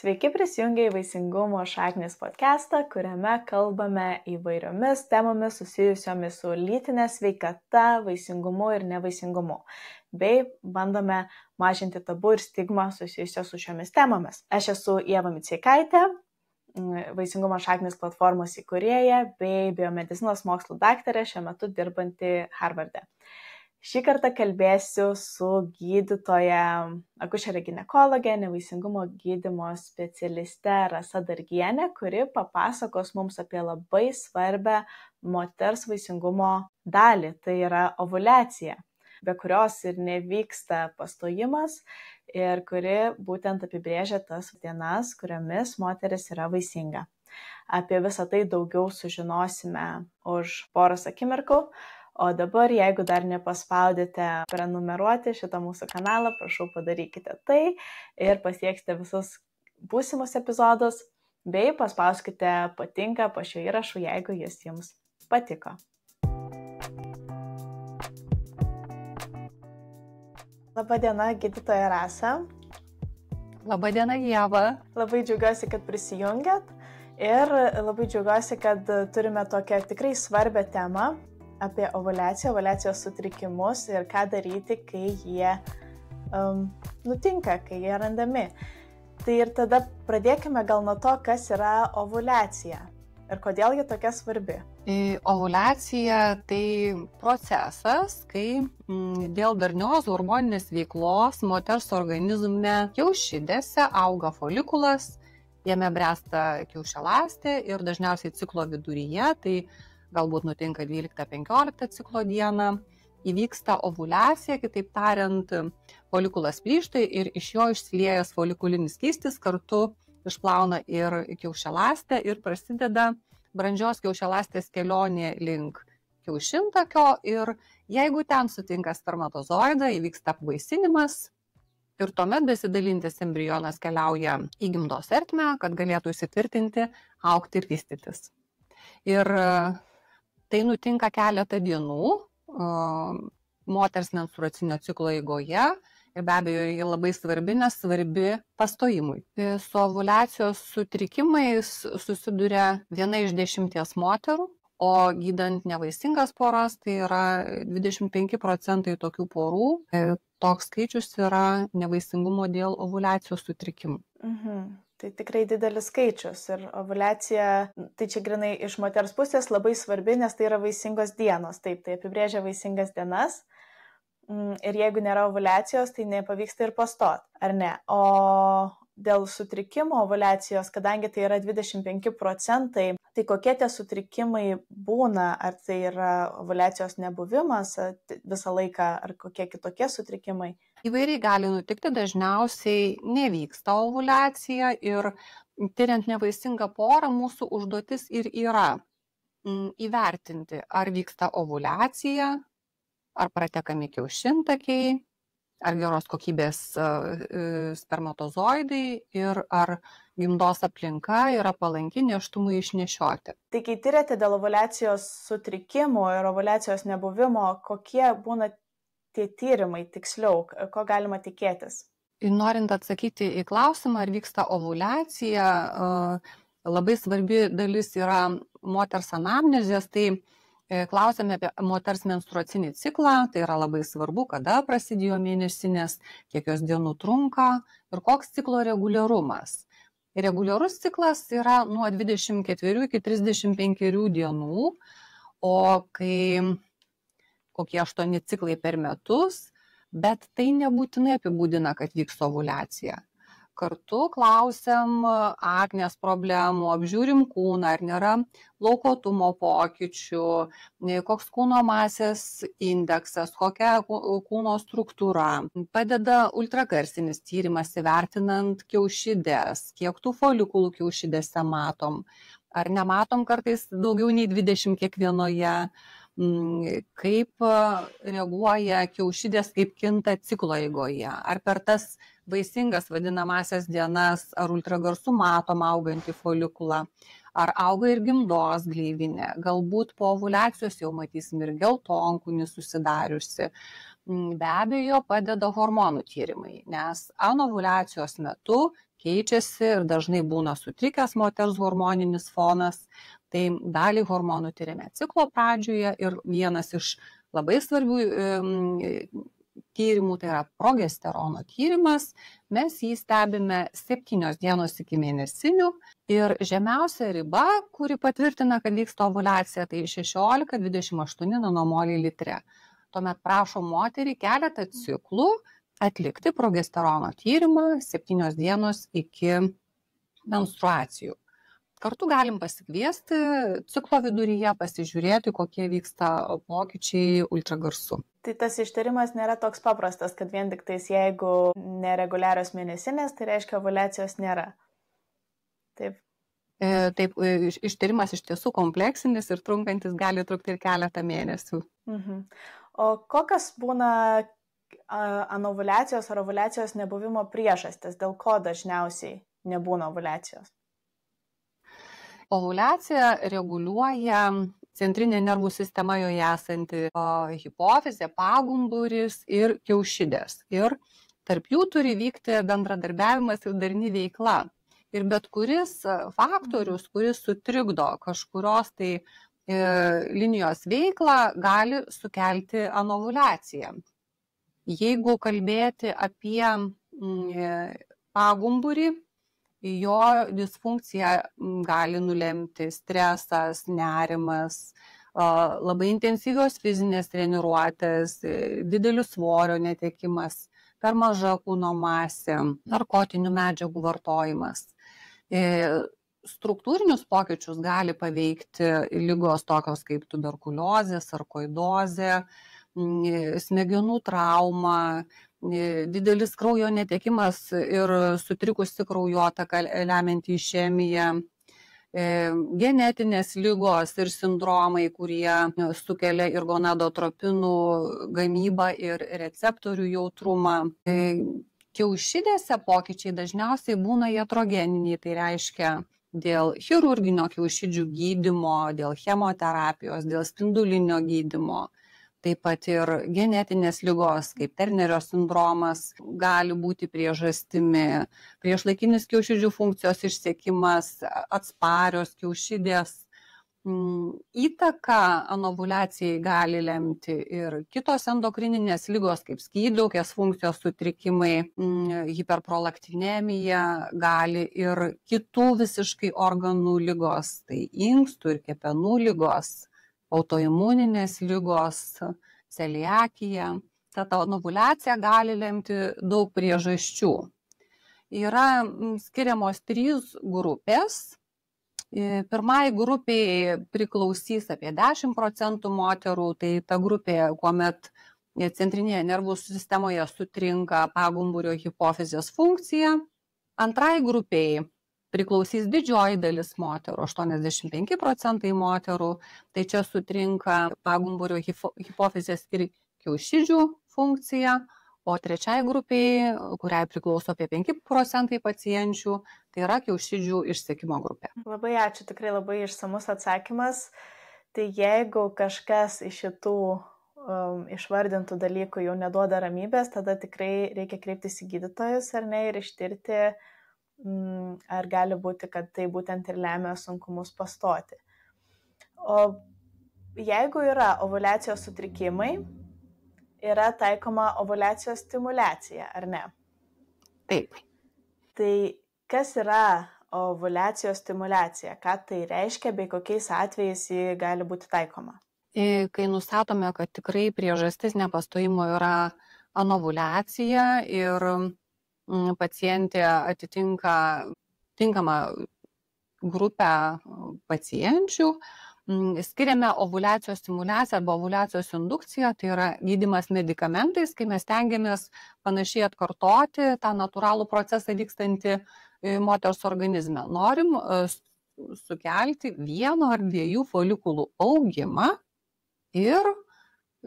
Sveiki prisijungę į Vaisingumo šaknis podcastą, kuriame kalbame įvairiomis temomis susijusiomis su lytinė sveikata, vaisingumu ir nevaisingumu, bei bandome mažinti tabu ir stigmą susijusią su šiomis temomis. Aš esu Ieva Micikaitė, Vaisingumo šaknis platformos įkūrėja bei biomedicinos mokslų daktarė, šiuo metu dirbanti Harvarde. Šį kartą kalbėsiu su gydytoja, akušere ginekologė, nevaisingumo gydymo specialiste Rasa Dargienė, kuri papasakos mums apie labai svarbę moters vaisingumo dalį, tai yra ovuliacija, be kurios ir nevyksta pastojimas ir kuri būtent apibrėžia tas dienas, kuriomis moteris yra vaisinga. Apie visą tai daugiau sužinosime už poros akimirkų. O dabar, jeigu dar nepaspaudėte prenumeruoti šitą mūsų kanalą, prašau padarykite tai ir pasieksite visus būsimus epizodus, bei paspauskite patinka po šio įrašu, jeigu jis jums patiko. Labadiena, gydytoja Rasa. Labadiena, Ieva. Labai džiaugiuosi, kad prisijungėt ir labai džiaugiuosi, kad turime tokią tikrai svarbią temą apie ovuliaciją, ovuliacijos sutrikimus ir ką daryti, kai jie nutinka, kai jie randami. Tai ir tada pradėkime gal nuo to, kas yra ovuliacija ir kodėl ji tokia svarbi. Ovuliacija tai procesas, kai dėl darnios hormoninės veiklos moters organizme kiaušidėse auga folikulas, jame bręsta kiaušialąstė ir dažniausiai ciklo viduryje, tai galbūt nutinka 12-15 ciklo dieną, įvyksta ovuliacija, kitaip tariant, folikulas plyšta ir iš jo išsiliejęs folikulinis skystis kartu išplauna ir kiaušialąstę ir prasideda brandžios kiaušialąstės kelionė link kiaušintakio ir jeigu ten sutinka spermatozoidą, įvyksta apvaisinimas ir tuomet besidalintis embrionas keliauja į gimdos ertmę, kad galėtų įsitvirtinti, augti ir vystytis. Ir tai nutinka keletą dienų moters menstruacinio ciklo eigoje ir be abejo ji labai svarbi, nes svarbi pastojimui. Su ovuliacijos sutrikimais susiduria 1 iš 10 moterų, o gydant nevaisingas poras tai yra 25% tokių porų. Toks skaičius yra nevaisingumo dėl ovuliacijos sutrikimų. Tai tikrai didelis skaičius ir ovuliacija, tai čia grinai iš moters pusės labai svarbi, nes tai yra vaisingos dienos. Taip, tai apibrėžia vaisingas dienas ir jeigu nėra ovuliacijos, tai nepavyksta ir pastot, ar ne? O dėl sutrikimo ovuliacijos, kadangi tai yra 25%, tai kokie tie sutrikimai būna? Ar tai yra ovuliacijos nebuvimas visą laiką, ar kokie kitokie sutrikimai? Įvairiai gali nutikti, dažniausiai nevyksta ovuliacija ir tyriant nevaisingą porą mūsų užduotis ir yra įvertinti, ar vyksta ovuliacija, ar pratekami kiaušintakiai, ar geros kokybės spermatozoidai ir ar gimdos aplinka yra palanki nėštumui išnešioti. Tai kai tyrėte dėl ovuliacijos sutrikimų ir ovuliacijos nebuvimo, kokie būna tie tyrimai tiksliau, ko galima tikėtis? Norint atsakyti į klausimą, ar vyksta ovuliacija, labai svarbi dalis yra moters anamnezės, tai klausėme apie moters menstruacinį ciklą, tai yra labai svarbu, kada prasidėjo mėnesinės, kiek jos dienų trunka ir koks ciklo reguliarumas. Reguliarus ciklas yra nuo 24 iki 35 dienų, o kai kokie 8 ciklai per metus, bet tai nebūtinai apibūdina, kad vyks ovuliacija. Kartu klausiam aknės problemų, apžiūrim kūną, ar nėra laukotumo pokyčių, koks kūno masės indeksas, kokia kūno struktūra. Padeda ultragarsinis tyrimas įvertinant kiaušidės, kiek tų folikulų kiaušidėse matom, ar nematom kartais daugiau nei 20 kiekvienoje, kaip reaguoja kiaušidės, kaip kinta ciklo eigoje, ar per tas vaisingas vadinamasias dienas, ar ultragarsu matom augantį folikulą, ar auga ir gimdos gleivinė, galbūt po ovuliacijos jau matysim ir geltonkūnį susidariusi. Be abejo, padeda hormonų tyrimai, nes anovuliacijos metu keičiasi ir dažnai būna sutrikęs moters hormoninis fonas. Tai dalį hormonų tyrėme ciklo pradžioje ir vienas iš labai svarbių tyrimų, tai yra progesterono tyrimas. Mes jį stebime 7 dienos iki mėnesinių ir žemiausia riba, kuri patvirtina, kad vyksta ovuliacija, tai 16-28 nanomoliai litre. Tuomet prašom moterį keletą ciklų atlikti progesterono tyrimą 7 dienos iki menstruacijų. Kartu galim pasikviesti ciklo viduryje, pasižiūrėti, kokie vyksta pokyčiai ultragarsu. Tai tas ištyrimas nėra toks paprastas, kad vien tik tais jeigu nereguliarios mėnesinės, tai reiškia ovuliacijos nėra. Taip. Taip, ištyrimas iš tiesų kompleksinis ir trunkantis gali trukti ir keletą mėnesių. O kokios būna anovuliacijos ar ovuliacijos nebuvimo priežastis, dėl ko dažniausiai nebūna ovuliacijos? Ovuliaciją reguliuoja centrinė nervų sistema, joje esanti hipofizė, pagumburis ir kiaušidės. Ir tarp jų turi vykti bendradarbiavimas ir darni veikla. Ir bet kuris faktorius, kuris sutrikdo kažkurios tai linijos veiklą, gali sukelti anovuliaciją. Jeigu kalbėti apie pagumburį, jo disfunkciją gali nulemti stresas, nerimas, labai intensyvios fizinės treniruotės, didelis svorio netekimas, per maža kūno masė, narkotinių medžiagų vartojimas. Struktūrinius pokyčius gali paveikti ligos tokios kaip tuberkuliozė, sarkoidozė, smegenų trauma, didelis kraujo netekimas ir sutrikusi kraujotaka lemianti išemiją, genetinės ligos ir sindromai, kurie sukelia ir gonadotropinų gamybą ir receptorių jautrumą. Kiaušidėse pokyčiai dažniausiai būna iatrogeniniai, tai reiškia dėl chirurginio kiaušidžių gydymo, dėl chemoterapijos, dėl spindulinio gydymo. Taip pat ir genetinės ligos, kaip Ternerio sindromas, gali būti priežastimi, priešlaikinis kiaušidžių funkcijos išsekimas, atsparios kiaušidės. Įtaką anovuliacijai gali lemti ir kitos endokrininės ligos, kaip skydliaukės funkcijos sutrikimai, hiperprolaktinemija, gali ir kitų visiškai organų ligos, tai inkstų ir kepenų ligos, autoimuninės ligos, celiakija. Tad anovuliacija gali lemti daug priežasčių. Yra skiriamos 3 grupės. Pirmai grupiai priklausys apie 10% moterų, tai ta grupė, kuomet centrinėje nervų sistemoje sutrinka pagumburio hipofizės funkcija. Antrai grupiai priklausys didžioji dalis moterų, 85% moterų, tai čia sutrinka pagumburio hipofizės ir kiaušidžių funkcija, o trečiai grupiai, kuriai priklauso apie 5% pacienčių, tai yra kiaušidžių išsekimo grupė. Labai ačiū, tikrai labai išsamus atsakymas. Tai jeigu kažkas iš šitų išvardintų dalykų jau neduoda ramybės, tada tikrai reikia kreiptis į gydytojus ar ne ir ištirti, ar gali būti, kad tai būtent ir lemia sunkumus pastoti. O jeigu yra ovuliacijos sutrikimai, yra taikoma ovuliacijos stimulacija, ar ne? Taip. Tai kas yra ovuliacijos stimulacija? Ką tai reiškia, bei kokiais atvejais ji gali būti taikoma? Kai nustatome, kad tikrai priežastis nepastojimo yra anovuliacija ir pacientė atitinka tinkamą grupę pacienčių, skiriame ovuliacijos stimulaciją arba ovuliacijos indukciją, tai yra gydymas medikamentais, kai mes stengiamės panašiai atkartoti tą natūralų procesą vykstantį moters organizme. Norim sukelti 1 ar 2 folikulų augimą ir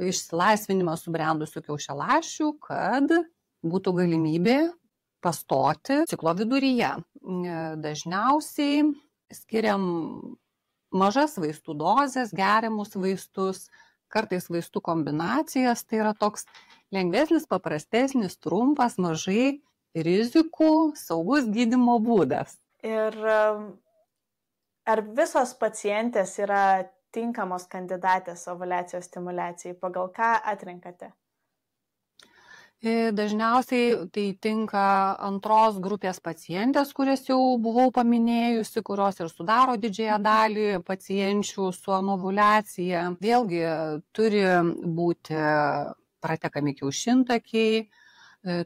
išsilaisvinimą subrendusių kiaušialąsčių, kad būtų galimybė pastoti ciklo viduryje. Dažniausiai skiriam mažas vaistų dozes, geriamus vaistus, kartais vaistų kombinacijas, tai yra toks lengvesnis, paprastesnis, trumpas, mažai rizikų saugus gydymo būdas. Ir ar visos pacientės yra tinkamos kandidatės ovuliacijos stimuliacijai? Pagal ką atrenkate? Dažniausiai tai tinka antros grupės pacientės, kurias jau buvau paminėjusi, kurios ir sudaro didžiąją dalį pacienčių su anovuliacija. Vėlgi turi būti pratekami kiaušintakiai,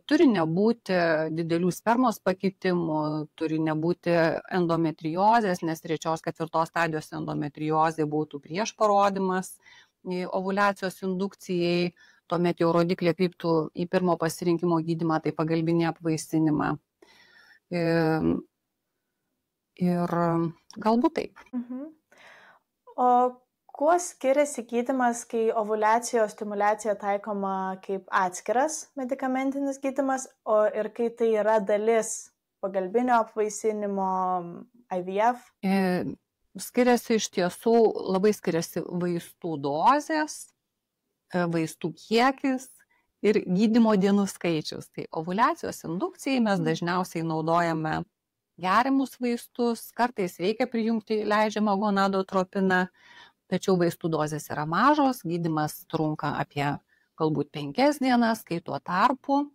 turi nebūti didelių spermos pakitimų, turi nebūti endometriozės, nes 3-4 stadijos endometriozė būtų prieš parodimas ovuliacijos indukcijai. Tuomet jau rodiklė kryptų į pirmo pasirinkimo gydymą, tai pagalbinį apvaisinimą. Ir galbūt taip. O kuo skiriasi gydymas, kai ovuliacijos stimulacija taikoma kaip atskiras medikamentinis gydymas, ir kai tai yra dalis pagalbinio apvaisinimo, IVF? Skiriasi iš tiesų, labai skiriasi vaistų dozės, vaistų kiekis ir gydymo dienų skaičius. Tai ovuliacijos indukcijai mes dažniausiai naudojame geriamus vaistus, kartais reikia prijungti leidžiamą gonadotropiną, tačiau vaistų dozės yra mažos, gydymas trunka apie galbūt 5 dienas, kai tuo tarpu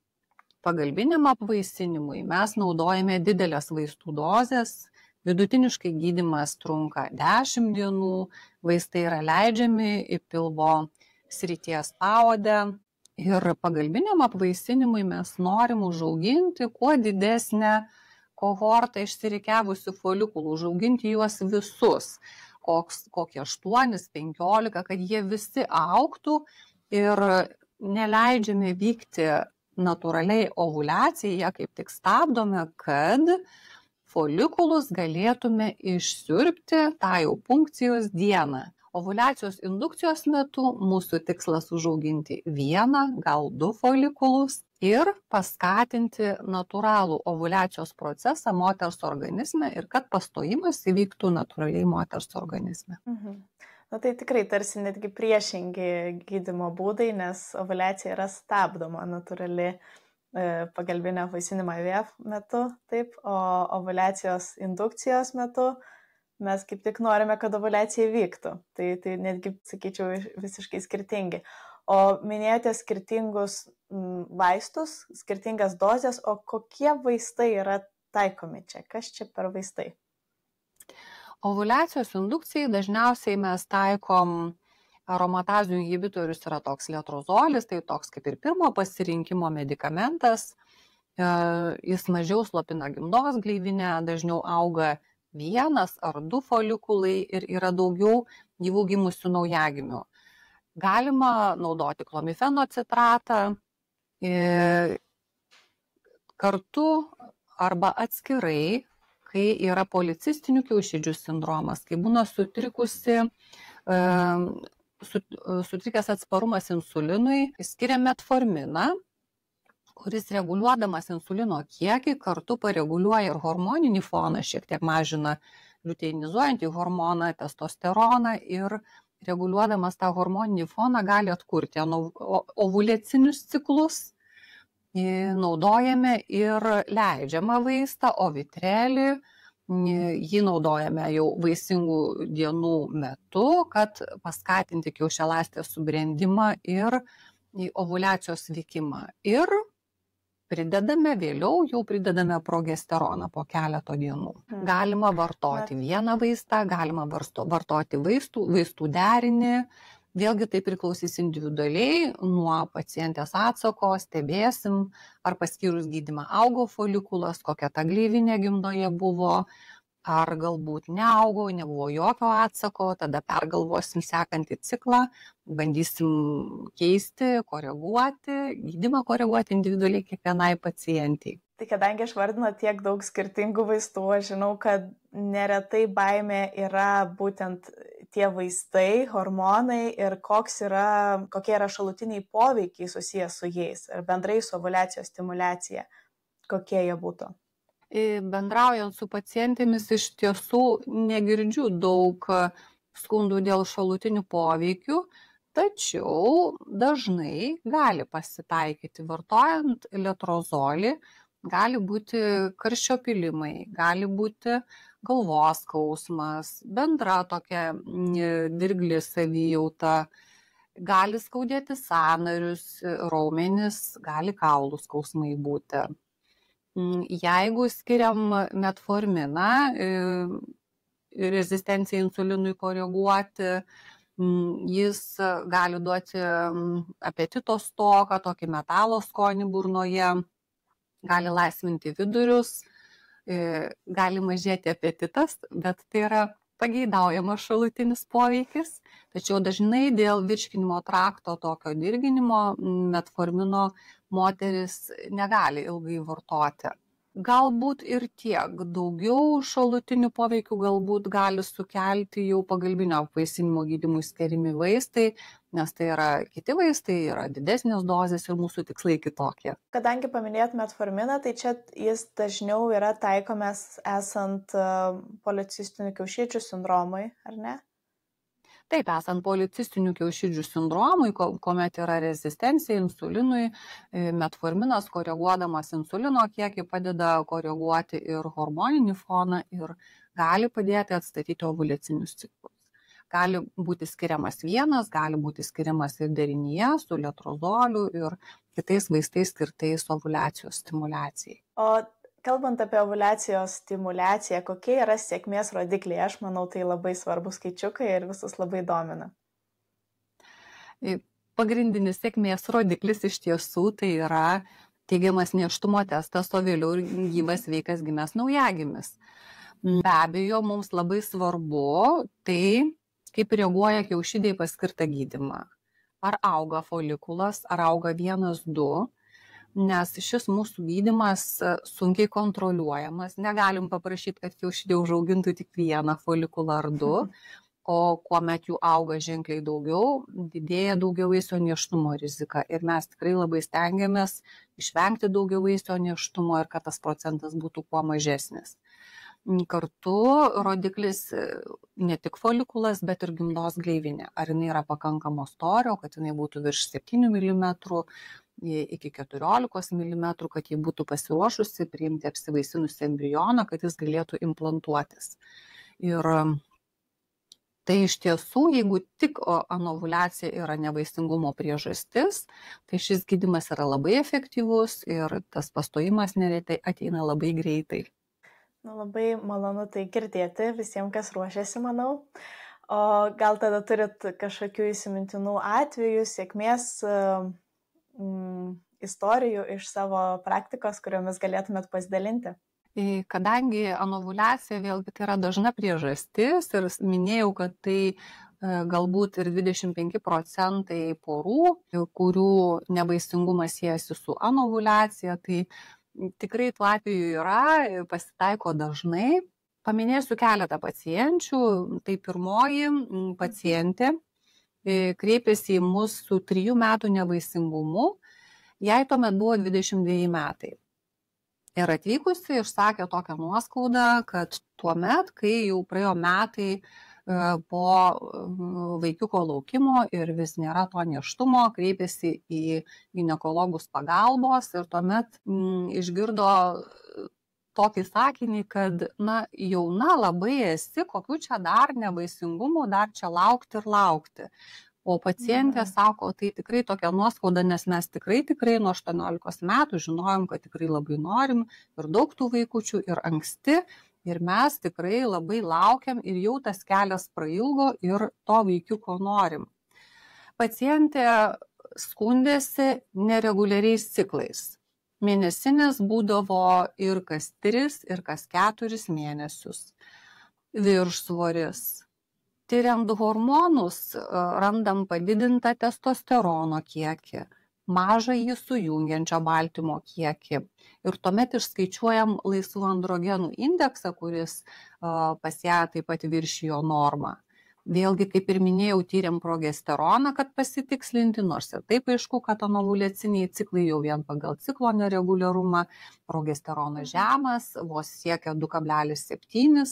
pagalbiniam apvaisinimui mes naudojame didelės vaistų dozės, vidutiniškai gydymas trunka 10 dienų, vaistai yra leidžiami į pilvo srities paodę ir pagalbiniam apvaisinimui mes norim užauginti kuo didesnę kohortą išsirikiavusių folikulų, užauginti juos visus, kokie 8-15, kad jie visi augtų ir neleidžiame vykti natūraliai ovuliacijai, ją kaip tik stabdome, kad folikulus galėtume išsiurbti tą jau punkcijos dieną. Ovuliacijos indukcijos metu mūsų tikslas užauginti 1, gal 2 folikulus ir paskatinti natūralų ovuliacijos procesą moters organizme ir kad pastojimas įvyktų natūraliai moters organizme. Na tai tikrai tarsi netgi priešingi gydymo būdai, nes ovuliacija yra stabdoma natūrali pagalbinio apvaisinimo IVF metu, taip, o ovuliacijos indukcijos metu mes kaip tik norime, kad ovuliacija vyktų. Tai netgi, sakyčiau, visiškai skirtingi. O minėjote skirtingus vaistus, skirtingas dozes, o kokie vaistai yra taikomi čia? Kas čia per vaistai? Ovuliacijos indukcijai dažniausiai mes taikom aromatazių inhibitorius, yra toks letrozolis, tai toks kaip ir pirmo pasirinkimo medikamentas. Jis mažiau slopina gimdos gleivinę, dažniau auga 1 ar 2 folikulai ir yra daugiau gyvų gimusių naujagimių. Galima naudoti klomifeno citratą kartu arba atskirai, kai yra policistinių kiaušidžių sindromas, kai būna sutrikęs atsparumas insulinui, skiriame metforminą, kuris reguliuodamas insulino kiekį kartu pareguliuoja ir hormoninį foną, šiek tiek mažina liuteinizuojantį hormoną, testosteroną ir reguliuodamas tą hormoninį foną gali atkurti ovuliacinius ciklus. Naudojame ir leidžiamą vaistą, ovitrelį, jį naudojame jau vaisingų dienų metu, kad paskatinti kiaušialąstės subrendimą ir ovuliacijos vykimą. Ir vėliau pridedame progesteroną po keleto dienų. Galima vartoti vieną vaistą, galima vartoti vaistų derinį. Vėlgi tai priklausys individualiai nuo pacientės atsako, stebėsim, ar paskyrus gydymą augo folikulas, kokia ta gleivinė gimdoje buvo, ar galbūt neaugo, nebuvo jokio atsako, tada pergalvosim sekantį ciklą, bandysim keisti, koreguoti, gydymą koreguoti individualiai kiekvienai pacientiai. Tai kadangi aš vardinu tiek daug skirtingų vaistų, aš žinau, kad neretai baimė yra būtent tie vaistai, hormonai ir kokie yra šalutiniai poveikiai susijęs su jais ir bendrai su ovuliacijos stimulacija, kokie jie būtų. Bendraujant su pacientėmis iš tiesų negirdžiu daug skundų dėl šalutinių poveikių, tačiau dažnai gali pasitaikyti vartojant letrozolį, gali būti karščio pylimai, gali būti galvos skausmas, bendra tokia dirgli savijauta, gali skaudėti sąnarius, raumenis, gali kaulų skausmai būti. Jeigu skiriam metforminą, rezistenciją insulinui koreguoti, jis gali duoti apetito stoką, tokį metalo skonį burnoje, gali laisvinti vidurius, gali mažėti apetitas, bet tai yra pageidaujamas šalutinis poveikis. Tačiau dažnai dėl virškinimo trakto tokio dirginimo metformino moteris negali ilgai vartoti. Galbūt ir tiek, daugiau šalutinių poveikių galbūt gali sukelti jau pagalbinio apvaisinimo gydymui skiriami vaistai, nes tai yra kiti vaistai, yra didesnės dozės ir mūsų tikslai kitokie. Kadangi paminėjot metforminą, tai čia jis dažniau yra taikomas esant policistinių kiaušidžių sindromui, ar ne? Taip, esant policistinių kiaušidžių sindromui, kuomet yra rezistencija insulinui, metforminas koreguodamas insulino kiekį padeda koreguoti ir hormoninį foną ir gali padėti atstatyti ovuliacinius ciklus. Gali būti skiriamas vienas, gali būti skiriamas ir derinyje su letrozoliu ir kitais vaistais skirtais ovuliacijos stimuliacijai. O kalbant apie ovuliacijos stimuliaciją, kokie yra sėkmės rodikliai? Aš manau, tai labai svarbus skaičiukai ir visus labai domina. Pagrindinis sėkmės rodiklis iš tiesų tai yra teigiamas nėštumo testas, o vėliau ir gyvas sveikas gimęs naujagimis. Be abejo, mums labai svarbu tai, kaip reaguoja kiaušidžiai paskirtą gydymą. Ar auga folikulas, ar auga 1-2. Nes šis mūsų gydymas sunkiai kontroliuojamas. Negalim paprašyti, kad kiaušidžiai užaugintų tik 1 folikulą ar 2, o kuomet jų auga ženkliai daugiau, didėja daugiavaisio nėštumo rizika. Ir mes tikrai labai stengiamės išvengti daugiavaisio nėštumo ir kad tas procentas būtų kuo mažesnis. Kartu rodiklis ne tik folikulas, bet ir gimdos gleivinė. Ar jinai yra pakankamo storio, kad jinai būtų virš 7 mm, iki 14 mm, kad jį būtų pasiruošusi priimti apsivaisinusį embrioną, kad jis galėtų implantuotis. Ir tai iš tiesų, jeigu tik anovulacija yra nevaisingumo priežastis, tai šis gydymas yra labai efektyvus ir tas pastojimas neretai ateina labai greitai. Labai malonu tai girdėti visiems, kas ruošiasi, manau. O gal tada turit kažkokių įsimintinų atvejų, sėkmės istorijų iš savo praktikos, kuriomis galėtumėt pasidalinti? Kadangi anovulacija vėlgi tai yra dažna priežastis ir minėjau, kad tai galbūt ir 25% porų, kurių nevaisingumas siejasi su anovulacija, tai tikrai tų atvejų yra, pasitaiko dažnai. Paminėsiu keletą pacienčių. Tai pirmoji pacientė kreipėsi į mus su 3 metų nevaisingumu. Jai tuomet buvo 22 metai. Ir atvykusi išsakė tokią nuoskaudą, kad tuomet, kai jau praėjo metai po vaikiuko laukimo ir vis nėra to nėštumo, kreipėsi į ginekologus pagalbos ir tuomet išgirdo tokį sakinį, kad jauna labai esi, kokių čia dar nevaisingumų, dar čia laukti ir laukti. O pacientė sako, tai tikrai tokia nuoskauda, nes mes tikrai nuo 18 metų žinojom, kad tikrai labai norim ir daug tų vaikučių ir anksti. Ir mes tikrai labai laukiam ir jau tas kelias prailgo ir to vaikiuko norim. Pacientė skundėsi nereguliariais ciklais. Mėnesinės būdavo ir kas 3, ir kas 4 mėnesius. Viršsvoris. Tyriant hormonus randam padidintą testosterono kiekį, mažą jį sujungiančio baltymo kiekį. Ir tuomet išskaičiuojam laisvų androgenų indeksą, kuris pas ją taip pat viršijo normą. Vėlgi, kaip ir minėjau, tyrėm progesteroną, kad pasitikslinti, nors ir taip aišku, kad anovulaciniai ciklai jau vien pagal ciklo nereguliarumą, progesteronas žemas, vos siekia 2,7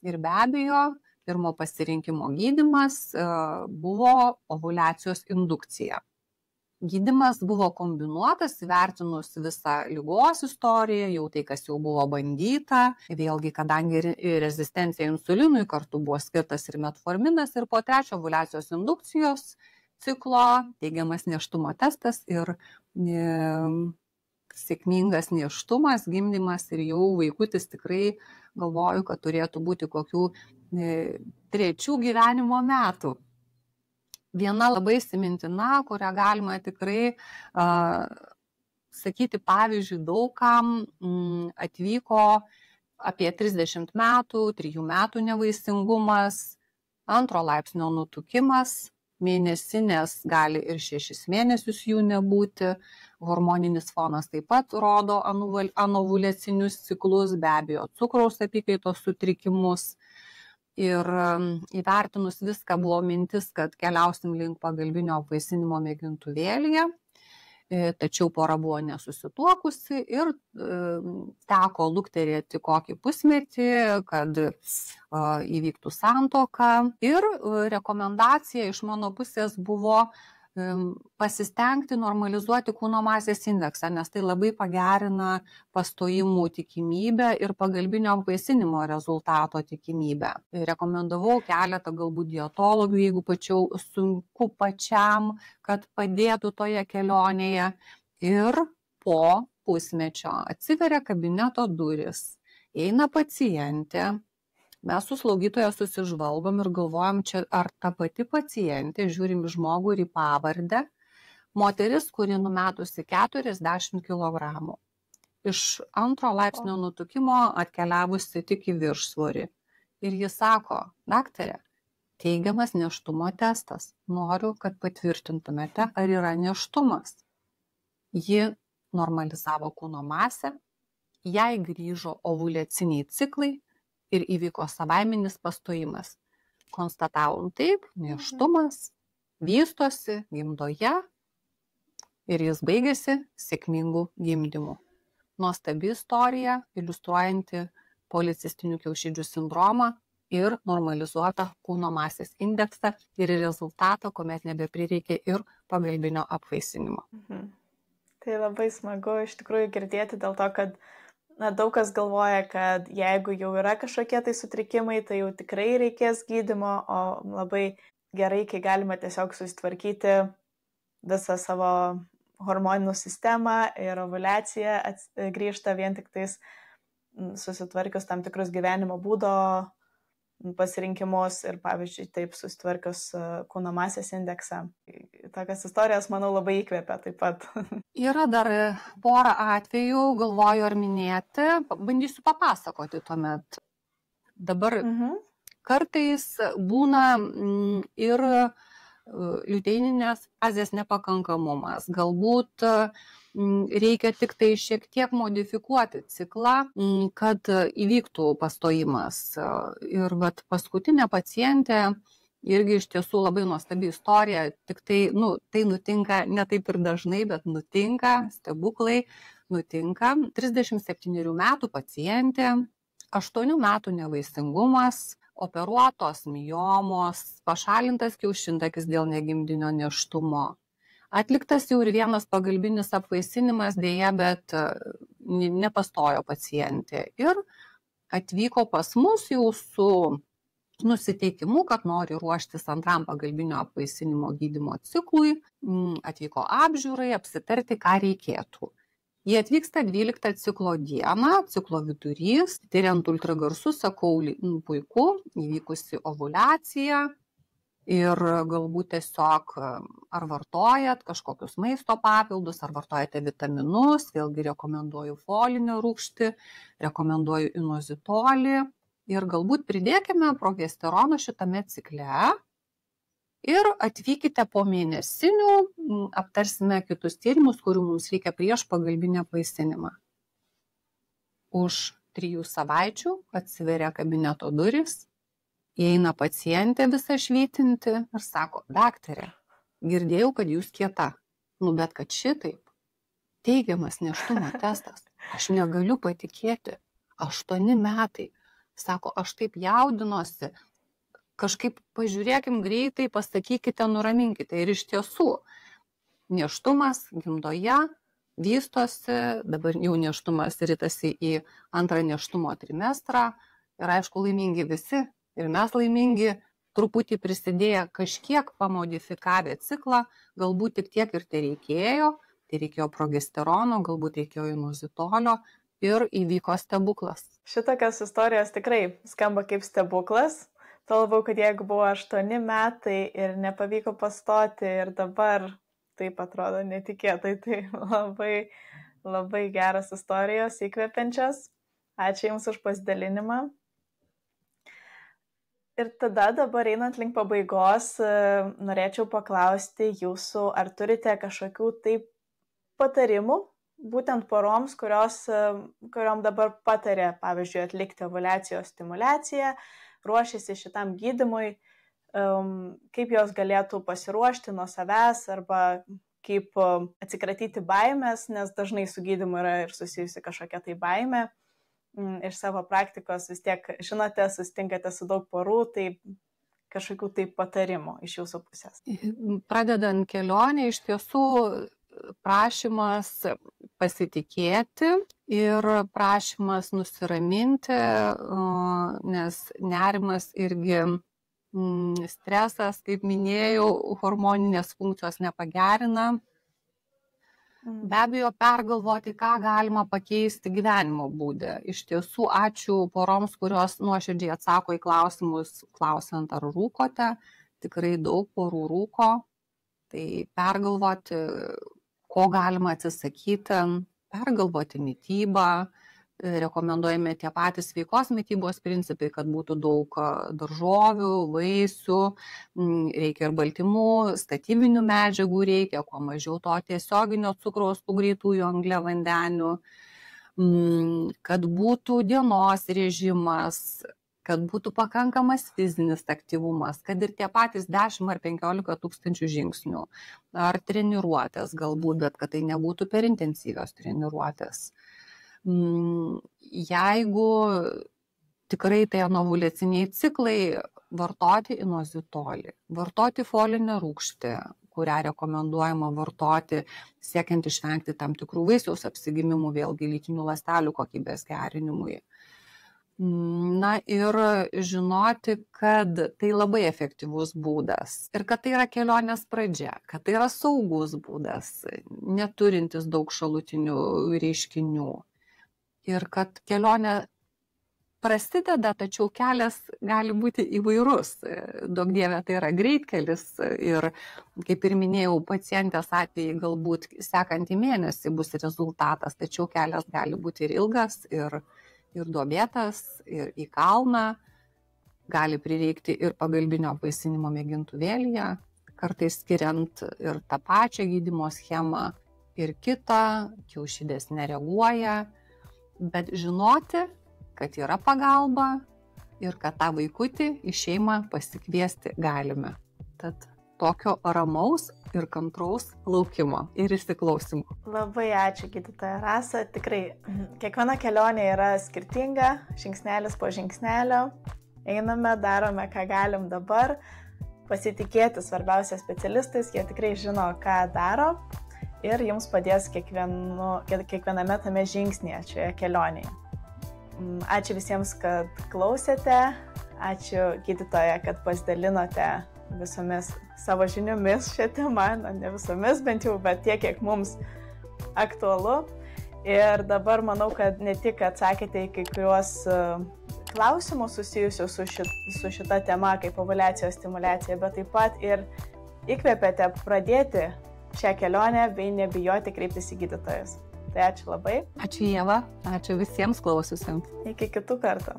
ir be abejo, pirmo pasirinkimo gydymas buvo ovuliacijos indukcija. Gydymas buvo kombinuotas, įvertinus visą ligos istoriją, jau tai, kas jau buvo bandyta. Vėlgi, kadangi rezistencija insulinui, kartu buvo skirtas ir metforminas, ir po 3 ovuliacijos indukcijos ciklo teigiamas nėštumo testas ir sėkmingas nėštumas, gimdymas, ir jau vaikutis tikrai galvoju, kad turėtų būti kokių 3 gyvenimo metų. Viena labai įsimintina, kurią galima tikrai sakyti, pavyzdžiui, daugam atvyko apie 30 metų, 3 metų nevaisingumas, 2 laipsnio nutukimas, mėnesinės gali ir 6 mėnesius jų nebūti, hormoninis fonas taip pat rodo anovuliacinius ciklus, be abejo, cukraus apykaitos sutrikimus. Ir įvertinus viską buvo mintis, kad keliausim link pagalbinio apvaisinimo mėgintuvėlyje, tačiau pora buvo nesusituokusi ir teko lukterėti kokį pusmetį, kad įvyktų santuoka. Ir rekomendacija iš mano pusės buvo pasistengti normalizuoti kūno masės indeksą, nes tai labai pagerina pastojimų tikimybę ir pagalbinio apvaisinimo rezultato tikimybę. Rekomendavau keletą galbūt dietologų, jeigu pačiau sunku pačiam, kad padėtų toje kelionėje. Ir po pusmečio atsiveria kabineto duris, eina pacientė. Mes su slaugytoja susižvalgom ir galvojam, čia ar ta pati pacientė, žiūrim į žmogų ir į pavardę, moteris, kuri numetusi 40 kg. Iš 2 laipsnio nutukimo atkeliavusi tik į viršsvorį. Ir jis sako, daktare, teigiamas nėštumo testas, noriu, kad patvirtintumėte, ar yra nėštumas. Ji normalizavo kūno masę, jai grįžo ovuliaciniai ciklai, ir įvyko savaiminis pastojimas. Konstatavom taip, nėštumas vystosi gimdoje ir jis baigėsi sėkmingu gimdymu. Nuostabi istorija, iliustruojanti policistinių kiaušidžių sindromą ir normalizuotą kūno masės indeksą ir rezultatą, kuomet nebeprireikė ir pagalbinio apvaisinimo. Tai labai smagu iš tikrųjų girdėti, dėl to, kad daug kas galvoja, kad jeigu jau yra kažkokie tai sutrikimai, tai jau tikrai reikės gydymo, o labai gerai, kai galima tiesiog susitvarkyti visą savo hormoninų sistemą ir ovuliacija grįžta vien tik tais susitvarkius tam tikrus gyvenimo būdo pasirinkimus ir, pavyzdžiui, taip susitvarkius kūno masės indeksą. Tokias istorijas, manau, labai įkvėpia taip pat. Yra dar porą atvejų, galvoju ar minėti, bandysiu papasakoti tuomet. Dabar kartais būna ir liuteininės fazės nepakankamumas. Galbūt reikia tik tai šiek tiek modifikuoti ciklą, kad įvyktų pastojimas. Ir paskutinė pacientė irgi iš tiesų labai nuostabi istorija, tik tai, tai nutinka ne taip ir dažnai, bet nutinka, stebuklai nutinka. 37 metų pacientė, 8 metų nevaisingumas, operuotos miomos, pašalintas kiaušintakis dėl negimdinio nėštumo. Atliktas jau ir vienas pagalbinis apvaisinimas, dėja, bet nepastojo pacientė. Ir atvyko pas mus jau su nusiteikimu, kad nori ruoštis 2 pagalbinio apvaisinimo gydymo ciklui, atvyko apžiūrai, apsitarti, ką reikėtų. Jie atvyksta 12 ciklo dieną, ciklo vidurys, tyriant ultragarsus, sakau, puiku, įvykusi ovuliacija. Ir galbūt tiesiog ar vartojat kažkokius maisto papildus, ar vartojate vitaminus, vėlgi rekomenduoju folinę rūgštį, rekomenduoju inozitolį ir galbūt pridėkime progesterono šitame cikle ir atvykite po mėnesinių, aptarsime kitus tyrimus, kurių mums reikia prieš pagalbinį apvaisinimą. Už 3 savaičių atsiveria kabineto durys. Įeina pacientė visą švytinti ir sako, daktare, girdėjau, kad jūs kieta, bet kad šitaip, teigiamas nėštumo testas, aš negaliu patikėti, 8 metai, sako, aš taip jaudinuosi, kažkaip pažiūrėkim greitai, pasakykite, nuraminkite. Ir iš tiesų, nėštumas gimdoje vystosi, dabar jau nėštumas ritasi į antrą nėštumo trimestrą ir aišku laimingi visi ir mes laimingi, truputį prisidėję kažkiek pamodifikavę ciklą, galbūt tik tiek ir tai reikėjo progesterono, galbūt reikėjo inozitolio ir įvyko stebuklas. Šitokios istorijos tikrai skamba kaip stebuklas. Tuo labiau, kad jeigu buvo 8 metai ir nepavyko pastoti ir dabar taip atrodo netikėtai, tai labai, labai geras istorijos, įkvepiančios. Ačiū Jums už pasidalinimą. Ir tada dabar einant link pabaigos, norėčiau paklausti Jūsų, ar turite kažkokių taip patarimų, būtent poroms, kuriom dabar patarė, pavyzdžiui, atlikti ovuliacijos stimuliaciją, ruošiasi šitam gydymui, kaip jos galėtų pasiruošti nuo savęs arba kaip atsikratyti baimės, nes dažnai su gydymu yra ir susijusi kažkokia tai baimė. Iš savo praktikos vis tiek žinote, susitinkate su daug porų, tai kažkokių tai patarimų iš Jūsų pusės. Pradedant kelionę, iš tiesų prašymas pasitikėti ir prašymas nusiraminti, nes nerimas irgi stresas, kaip minėjau, hormoninės funkcijos nepagerina. Be abejo, pergalvoti, ką galima pakeisti gyvenimo būde. Iš tiesų, ačiū poroms, kurios nuoširdžiai atsako į klausimus, klausiant, ar rūkote. Tikrai daug porų rūko. Tai pergalvoti, ko galima atsisakyti, pergalvoti mitybą. Rekomenduojame tie patys sveikos mitybos principai, kad būtų daug daržovių, vaisių, reikia ir baltymų, statybinių medžiagų reikia, kuo mažiau to tiesioginio cukraus, tų greitųjų angliavandenių, kad būtų dienos režimas, kad būtų pakankamas fizinis aktyvumas, kad ir tie patys 10 ar 15 tūkstančių žingsnių, ar treniruotės galbūt, bet kad tai nebūtų per intensyvios treniruotės. Jeigu tikrai tai anovuliaciniai ciklai, vartoti inozitolį, vartoti folinę rūgštį, kurią rekomenduojama vartoti, siekiant išvengti tam tikrų vaisiaus apsigimimų, vėlgi lytinių ląstelių kokybės gerinimui. Na ir žinoti, kad tai labai efektyvus būdas ir kad tai yra kelionės pradžia, kad tai yra saugus būdas, neturintis daug šalutinių reiškinių. Ir kad kelionė prasideda, tačiau kelias gali būti įvairus. Daug dievė tai yra greitkelis ir, kaip ir minėjau, pacientės atvejai galbūt sekantį mėnesį bus rezultatas, tačiau kelias gali būti ir ilgas, ir duobėtas, ir į kalną. Gali prireikti ir pagalbinio apvaisinimo mėgintuvėlyje, kartais skiriant ir tą pačią gydymo schemą, ir kitą, kiaušidės nereaguoja. Bet žinoti, kad yra pagalba ir kad tą vaikutį į šeimą pasikviesti galime. Tad tokio ramaus ir kantraus laukimo ir įsiklausimo. Labai ačiū, gydytoja Rasa. Tikrai, kiekviena kelionė yra skirtinga, žingsnelis po žingsnelio. Einame, darome, ką galim dabar. Pasitikėti svarbiausia specialistais, jie tikrai žino, ką daro. Ir jums padės kiekviename tame žingsnėje šioje kelionėje. Ačiū visiems, kad klausėte. Ačiū gydytoja, kad pasidalinote visomis savo žiniomis šią temą. Ne visomis, bent jau, bet tiek, kiek mums aktualu. Ir dabar manau, kad ne tik atsakėte į kai kuriuos klausimus susijusius su šita tema, kaip ovuliacijos stimuliacija, bet taip pat ir įkvėpėte pradėti šią kelionę bei nebijoti kreiptis į gydytojus. Tai ačiū labai. Ačiū Ieva, ačiū visiems klausiusiems. Iki kitų kartų.